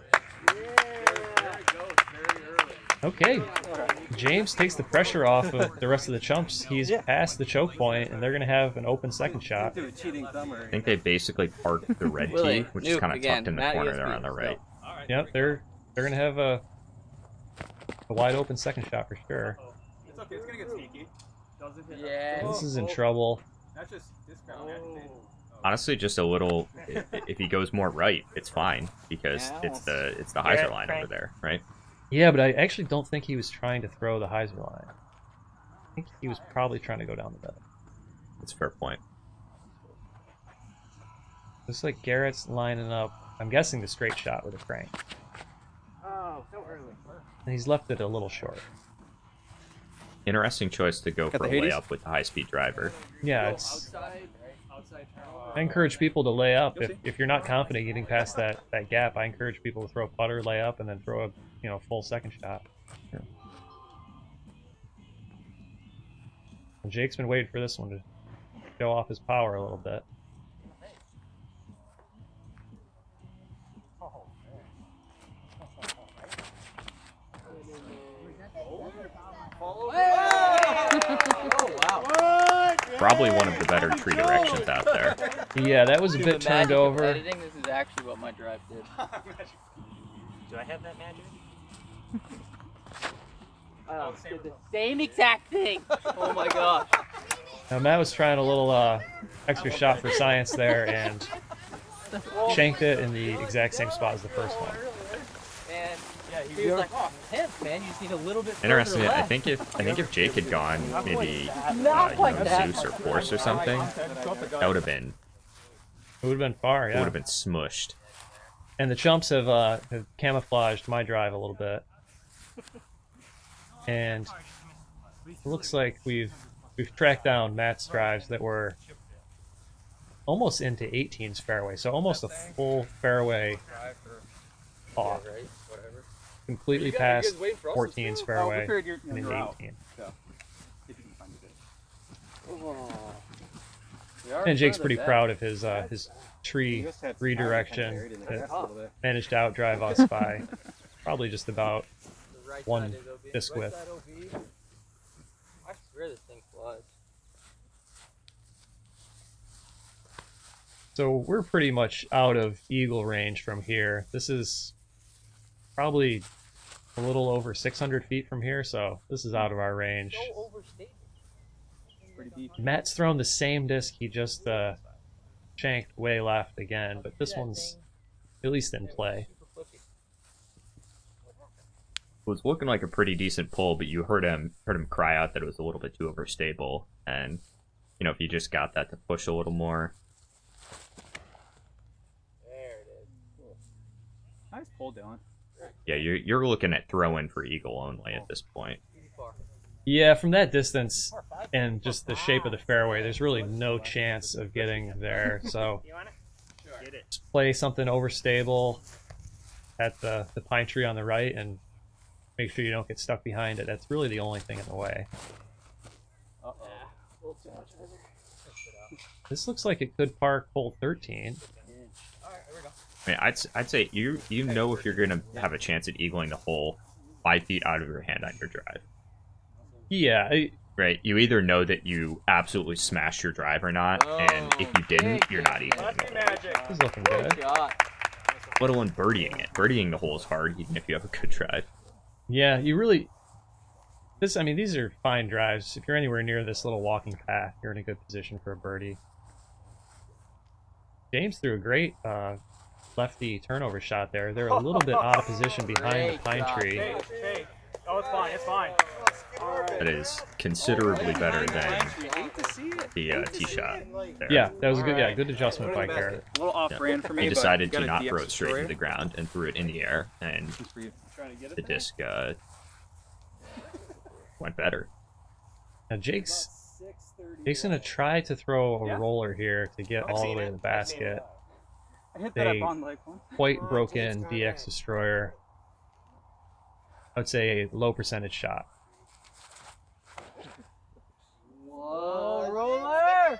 Okay, James takes the pressure off of the rest of the Chumps. He's past the choke point, and they're going to have an open second shot. Do a cheating thumb or I think they basically parked the red tee, Willie, which is nuke kind of again. tucked in the Matt corner there ESP, on the right. Yep, they're going to have a wide open second shot for sure. It's okay. It's gonna get sneaky. Doesn't hit. Yeah. This is in trouble. That's just discount that. Honestly, just a little. If he goes more right, it's fine because it's the hyzer line over there, right? Yeah, but I actually don't think he was trying to throw the hyzer line. I think he was probably trying to go down the middle. That's a fair point. Looks like Garrett's lining up, I'm guessing, the straight shot with a crank. Oh, so early. And he's left it a little short. Interesting choice to go for the a Hades? layup with the high-speed driver. Yeah, it's. I encourage people to lay up. If you're not confident getting past that gap, I encourage people to throw a putter, lay up, and then throw a full second shot. Yeah. And Jake's been waiting for this one to show off his power a little bit. Probably one of the better tree directions out there. Yeah, that was a Dude, bit the turned magic of over. Editing, this is actually what my drive did. Do I have that magic? Did the same exact thing. Oh my gosh. Now Matt was trying a little extra shot for science there and shanked it in the exact same spot as the first one. And he was like, oh, 10th, man. You just need a little bit further Interesting. I left. think if Jake had gone maybe Not like that. Zeus or Force or something, that would have been It would have been far, it yeah. would have been smushed. And the Chumps have camouflaged my drive a little bit. And it looks like we've tracked down Matt's drives that were almost into 18's fairway, so almost a full fairway off. Completely past 14's fairway and into 18. And Jake's pretty proud of his tree redirection that managed to outdrive us by probably just about one disc width. I swear this thing flies. So we're pretty much out of eagle range from here. This is probably a little over 600 feet from here, so this is out of our range. So overstated. Pretty deep. Matt's thrown the same disc he just shanked way left again, but this one's at least in play. It was looking like a pretty decent pull, but you heard him cry out that it was a little bit too overstable, and if you just got that to push a little more. There it is. Nice pull, Dylan. Yeah, you're looking at throwing for eagle only at this point. Yeah, from that distance and just the shape of the fairway, there's really no chance of getting there. So just play something overstable at the pine tree on the right and make sure you don't get stuck behind it. That's really the only thing in the way. Uh-oh. This looks like it could park hole 13. I mean, I'd say you know if you're gonna have a chance at eagling the hole 5 feet out of your hand on your drive. Yeah, Right? You either know that you absolutely smashed your drive or not, and if you didn't, you're not eagling the hole. this is looking good. Let alone birdieing it. Birdieing the hole is hard, even if you have a good drive. Yeah, you really... I mean, these are fine drives. If you're anywhere near this little walking path, you're in a good position for a birdie. James threw a great lefty turnover shot there. They're a little bit out of position behind the pine tree. Hey. Oh, it's fine. It's fine. That is considerably better than the tee shot there. Yeah, that was a good. Yeah, good adjustment by Garrett. A little off-brand for me. He but decided got to a not DX throw it straight into destroyer. the ground and threw it in the air, and the disc went better. Now Jake's gonna try to throw a roller here to get all the way to the basket. I hit that They up on like one. quite broken DX destroyer. I would say a low percentage shot. Whoa, roller!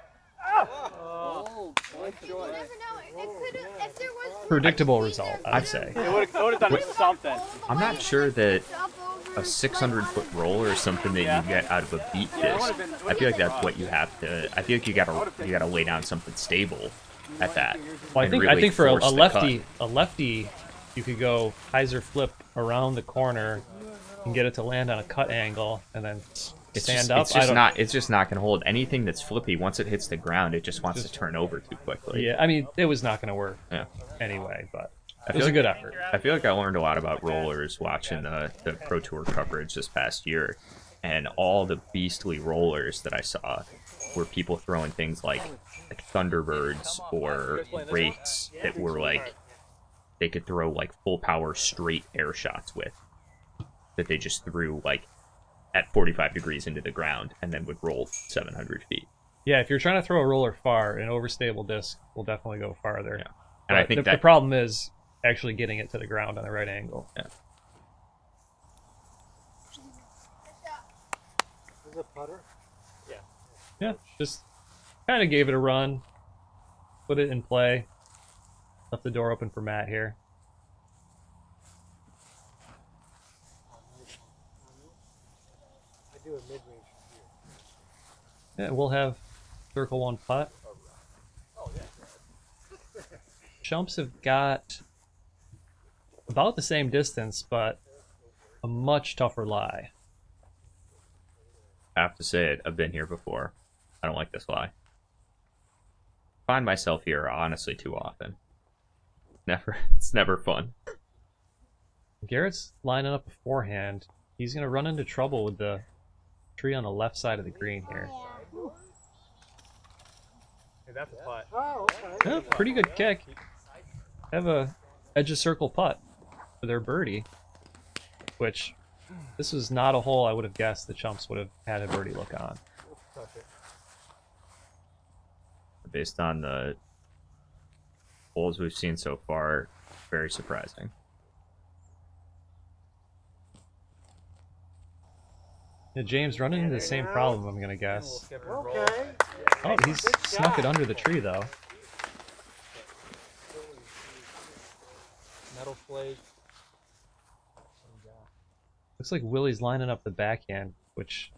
You never know. It could if there was Predictable result, I'd say. It would have done something. I'm not sure that up over a 600-foot roller is something that you get out of a beat disc. I feel like that's what you have to. I feel like you gotta lay down something stable at that. Well, I and think really for a force the lefty, you could go hyzer flip around the corner and get it to land on a cut angle and then stand up. It's just not gonna hold. Anything that's flippy, once it hits the ground, it just wants to turn over too quickly. Yeah, I mean, it was not going to work Yeah. anyway, but I it feel was a like- good effort. I feel like I learned a lot about rollers watching the Pro Tour coverage this past year, and all the beastly rollers that I saw were people throwing things like Thunderbirds or Wraiths that were like they could throw like full power straight air shots with, that they just threw like at 45 degrees into the ground and then would roll 700 feet. Yeah, if you're trying to throw a roller far, an overstable disc will definitely go farther. Yeah. And I But think the that problem is actually getting it to the ground on the right angle. Yeah. Is it putter? Yeah, just kind of gave it a run, put it in play, left the door open for Matt here. I do a mid-range from here. Yeah, we'll have circle one putt. Chumps have got about the same distance, but a much tougher lie. I have to say it. I've been here before. I don't like this lie. Find myself here honestly too often. It's never fun. Garrett's lining up beforehand. He's going to run into trouble with the tree on the left side of the green here. Hey, that's a putt. Oh, okay. Yeah, pretty good kick. Have a edge of circle putt for their birdie, which this was not a hole I would have guessed the Chumps would have had a birdie look on. Based on the holes we've seen so far, very surprising. Yeah, James running into the same problem, I'm going to guess. Okay. Oh, he's snuck it under the tree, though. Metal flake. Looks like Willie's lining up the backhand, which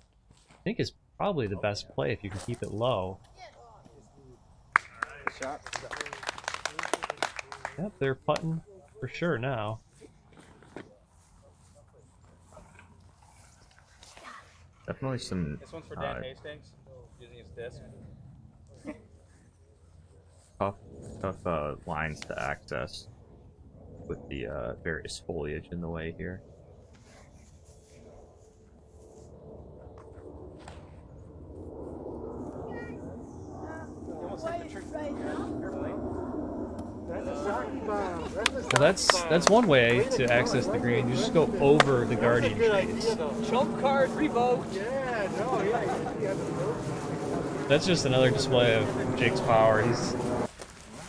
I think is probably the best play if you can keep it low. Yep, they're putting for sure now. Definitely some This one's for Dan Hastings, using his disc. tough lines to access with the various foliage in the way here. Well, that's one way to access the green. You just go over the guardian trees. Trump card revoked. Yeah, no, yeah. That's just another display of Jake's power. He's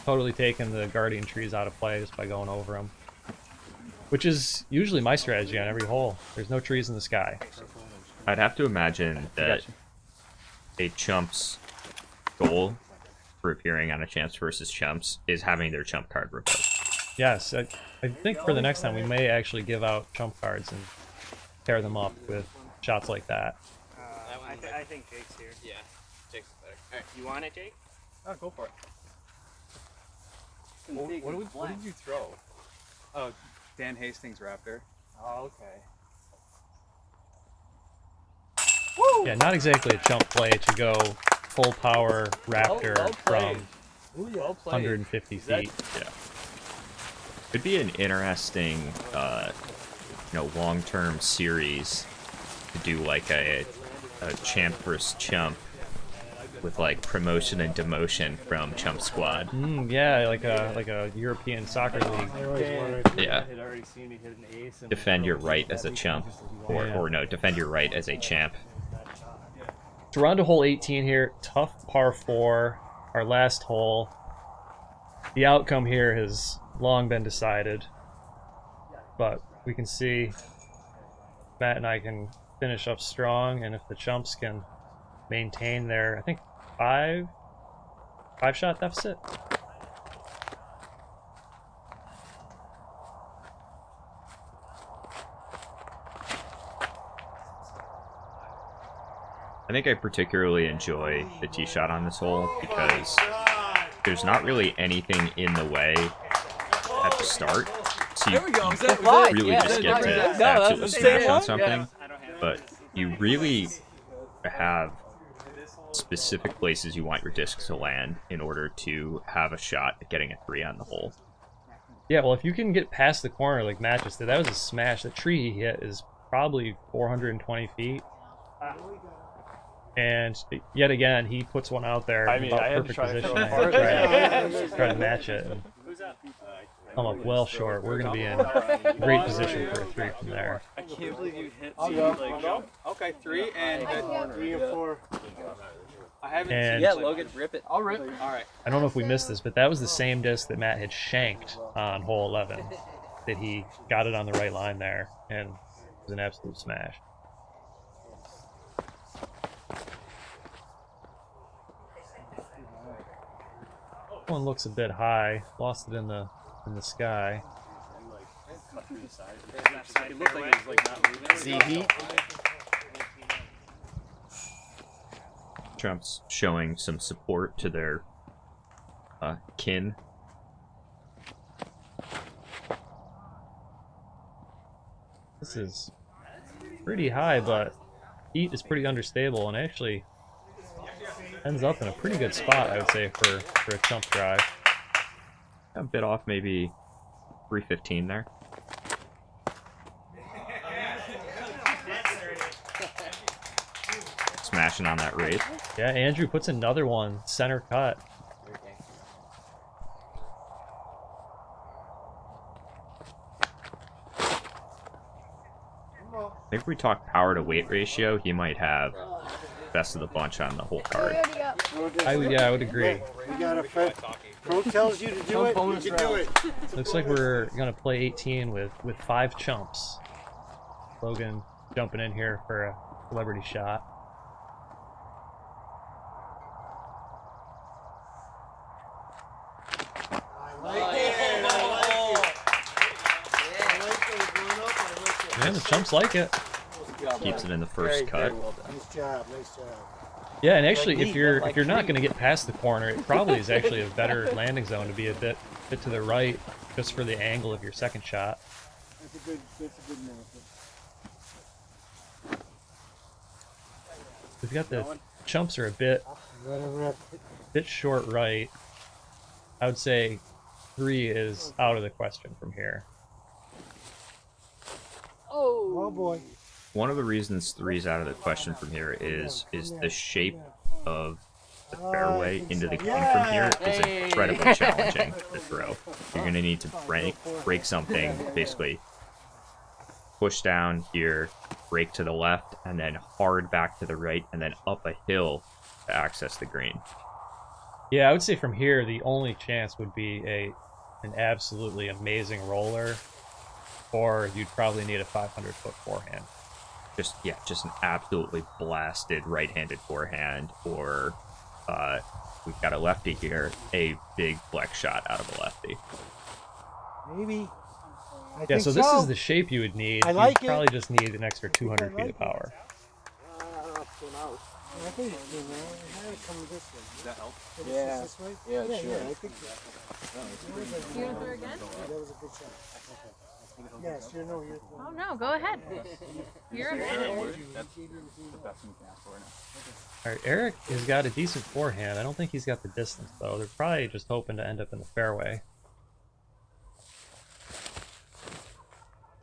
totally taken the guardian trees out of play just by going over them. Which is usually my strategy on every hole. There's no trees in the sky. I'd have to imagine that a Chump's goal for appearing on a Champs versus Chumps is having their Chump card revoked. Yes, I think for the next time we may actually give out Chump cards and tear them up with shots like that. I think Jake's here. Yeah, Jake's better. Alright, you want it, Jake? Oh, go for it. What did you throw? Oh, Dan Hastings Raptor. Oh, okay. Yeah, not exactly a chump play to go full power Raptor well played. from Well played. 150 feet. Yeah. Could be an interesting, long-term series to do like a champ versus chump with like promotion and demotion from Chump Squad. Yeah, like a European soccer league. Yeah. had already seen me hit an ace. And Defend your right as a chump, or no, defend your right as a champ. So we're on to hole 18 here. Tough par 4, our last hole. The outcome here has long been decided, but we can see Matt and I can finish up strong, and if the Chumps can maintain their, I think, five shot deficit. I think I particularly enjoy the tee shot on this hole because there's not really anything in the way at the start. So you really just get to absolutely smash on something, but you really have specific places you want your discs to land in order to have a shot at getting a 3 on the hole. Yeah, well, if you can get past the corner like Matt just did, that was a smash. The tree he hit is probably 420 feet. And yet again, he puts one out there in about perfect position. Try to match it. And come up well short. We're going to be in great position for a 3 from there. I can't believe you hit okay, 3 and 3 and 4. I haven't And Yeah, Logan, rip it. I'll rip it. Alright. I don't know if we missed this, but that was the same disc that Matt had shanked on hole 11. That he got it on the right line there, and it was an absolute smash. One looks a bit high. Lost it in the sky. It looked like it was not moving. Z-Heat. Trump's showing some support to their kin. This is pretty high, but heat is pretty unstable, and actually ends up in a pretty good spot, I would say, for a chump drive. A bit off, maybe 315 there. Smashing on that rate. Yeah, Andrew puts another one, center cut. I think if we talk power to weight ratio, he might have best of the bunch on the whole card. I would agree. You got a friend. Pro tells you to do it, you can do it. Looks like we're gonna play 18 with 5 chumps. Logan jumping in here for a celebrity shot. Man, the chumps like it. Keeps it in the first cut. Nice job, nice job. Yeah, and actually, if you're not going to get past the corner, it probably is actually a better landing zone to be a bit to the right, just for the angle of your second shot. That's a good method. We've got the chumps are a bit short right. I would say 3 is out of the question from here. Oh boy. One of the reasons 3 is out of the question from here is the shape of the fairway into the green from here is incredibly challenging to throw. You're going to need to break something, basically push down here, break to the left, and then hard back to the right, and then up a hill to access the green. Yeah, I would say from here the only chance would be an absolutely amazing roller, or you'd probably need a 500-foot forehand. Just an absolutely blasted right-handed forehand, or we've got a lefty here, a big flex shot out of a lefty. Maybe. I Yeah, think so this is the shape you would need. I like You'd it. probably just need an extra 200 feet of power. I think it came out. It had to come this way. Does that help? Yeah. This way? Yeah, Yeah, sure. yeah, I think so. You gonna throw again? Yeah, that was a good shot. Yes, you know, you're Oh no, go ahead. You're ahead. That's the best you can ask for now. All right, Eric has got a decent forehand. I don't think he's got the distance, though. They're probably just hoping to end up in the fairway.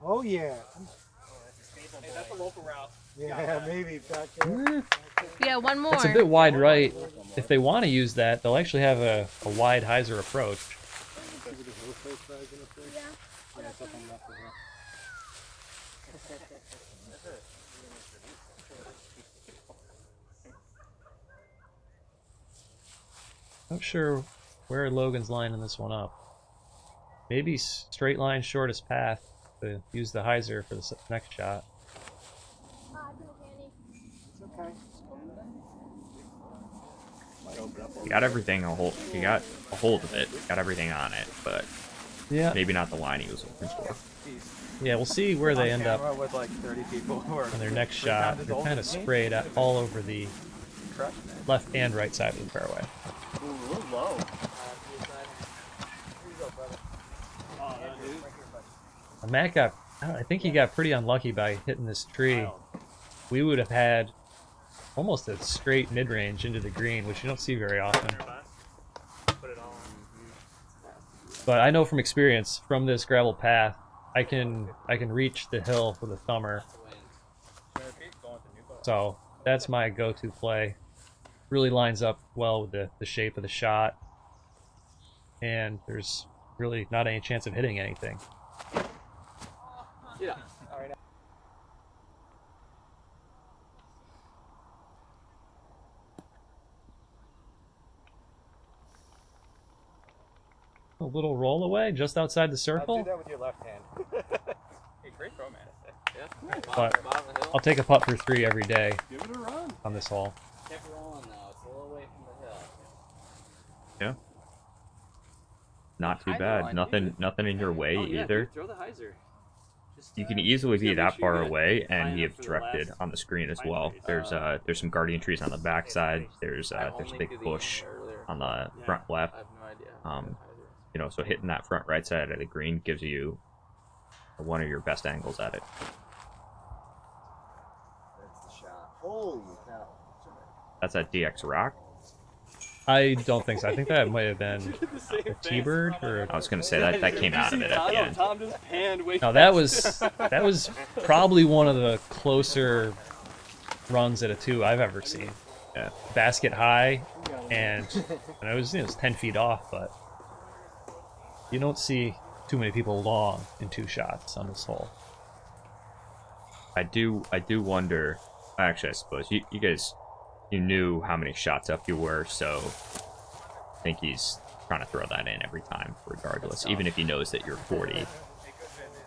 Oh, yeah. Hey, that's a local route. Yeah, maybe back there. Yeah, one more. It's a bit wide right. If they want to use that, they'll actually have a wide hyzer approach. Not sure where Logan's lining this one up. Maybe straight line shortest path to use the hyzer for the next shot. You got everything you got a hold of it, got everything on it, but Yeah, maybe not the line he was looking for. yeah. We'll see where they end up Camera with like 30 people who are on their next three shot. times as They're old kind of as me. sprayed all over the Crushing it. left and right side of the fairway. Ooh, low. Matt got, I think he got pretty unlucky by hitting this tree. We would have had almost a straight mid-range into the green, which you don't see very often. But I know from experience, from this gravel path, I can reach the hill with a thumber. So that's my go-to play. Really lines up well with the shape of the shot, and there's really not any chance of hitting anything. Yeah. A little roll away just outside the circle, that with your left hand. Hey, great throw, man. Yeah. but Bottom of the hill. I'll take a putt for 3 every day Give it a run. on this hole. Kept rolling though. It's a little away from the hill. Yeah. Not too Hyzer bad. line, Nothing in your way Oh, yeah, either. dude, throw the hyzer. Just, You can easily be yeah, that make sure far you're away high and be enough for the obstructed last on the screen as 5 well. degrees. There's some guardian trees on the backside. There's I a only big do the bush end earlier. on the Yeah, front left. I have no idea. Um, You know, so hitting that front right side of the green gives you one of your best angles at it. That's the shot. Holy cow. That's at DX Rock. I don't think so. I think that might have been a T-bird or I was gonna say that came out of it at the end. Tom just panned way no. That was probably one of the closer runs at a 2 I've ever seen. Yeah. Basket high, and it was 10 feet off, but you don't see too many people long in 2 shots on this hole. I do wonder. Actually, I suppose you guys, you knew how many shots up you were, so I think he's trying to throw that in every time, regardless, even if he knows that you're 40.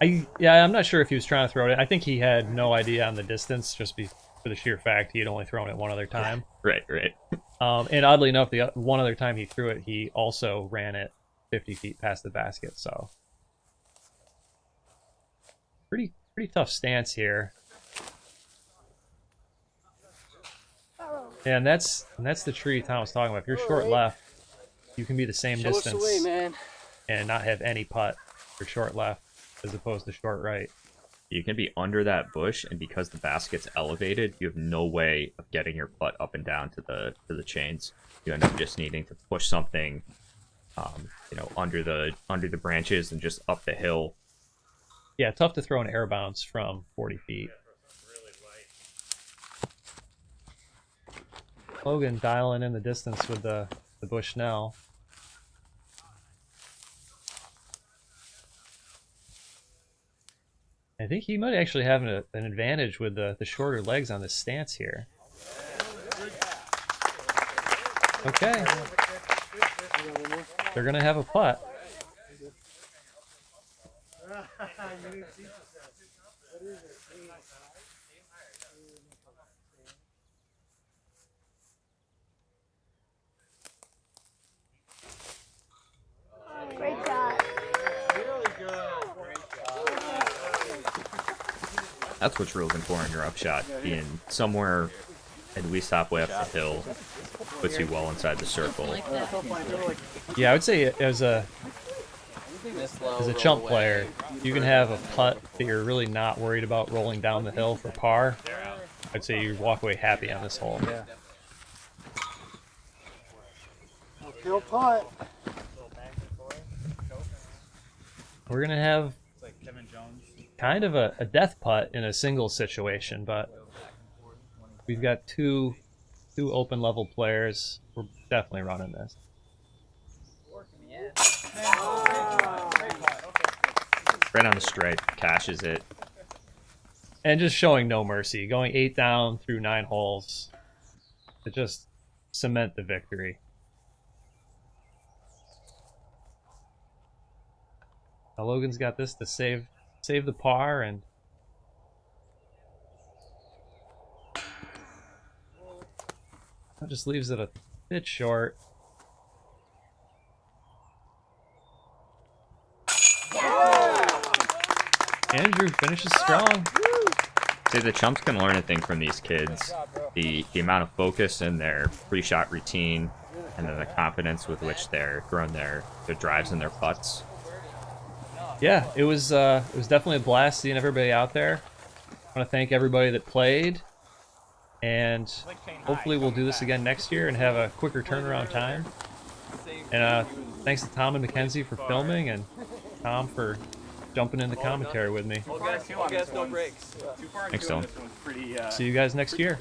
I'm not sure if he was trying to throw it. I think he had no idea on the distance, just for the sheer fact he had only thrown it one other time. Right. And oddly enough, the one other time he threw it, he also ran it 50 feet past the basket. So pretty tough stance here. Yeah, and that's the tree Tom was talking about. If you're short left, you can be the same distance man. and not have any putt for short left as opposed to short right. You can be under that bush, and because the basket's elevated, you have no way of getting your putt up and down to the chains. You end up just needing to push something, under the branches and just up the hill. Yeah, tough to throw an air bounce from 40 feet. Logan dialing in the distance with the Bushnell. I think he might actually have an advantage with the shorter legs on this stance here. Okay. They're going to have a putt. That's what you're looking for in your upshot. Being somewhere at least halfway up the hill puts you well inside the circle. Like that. Yeah, I would say as a chump player, you can have a putt that you're really not worried about rolling down the hill for par. I'd say you walk away happy on this hole. Yeah. Kill putt. We're gonna have kind of a death putt in a single situation, but we've got two open level players. We're definitely running this. Right on the stripe, cashes it. And just showing no mercy, going 8 down through 9 holes to just cement the victory. Now Logan's got this to save the par, and that just leaves it a bit short. Andrew finishes strong. See, the chumps can learn a thing from these kids. The amount of focus in their pre-shot routine, and then the confidence with which they're throwing their drives and their putts. Yeah, it was definitely a blast seeing everybody out there. I want to thank everybody that played, and hopefully we'll do this again next year and have a quicker turnaround time. And thanks to Tom and Mackenzie for filming, and Tom for jumping in the commentary with me. Well, guys, no breaks. Thanks, Dylan. See you guys next year.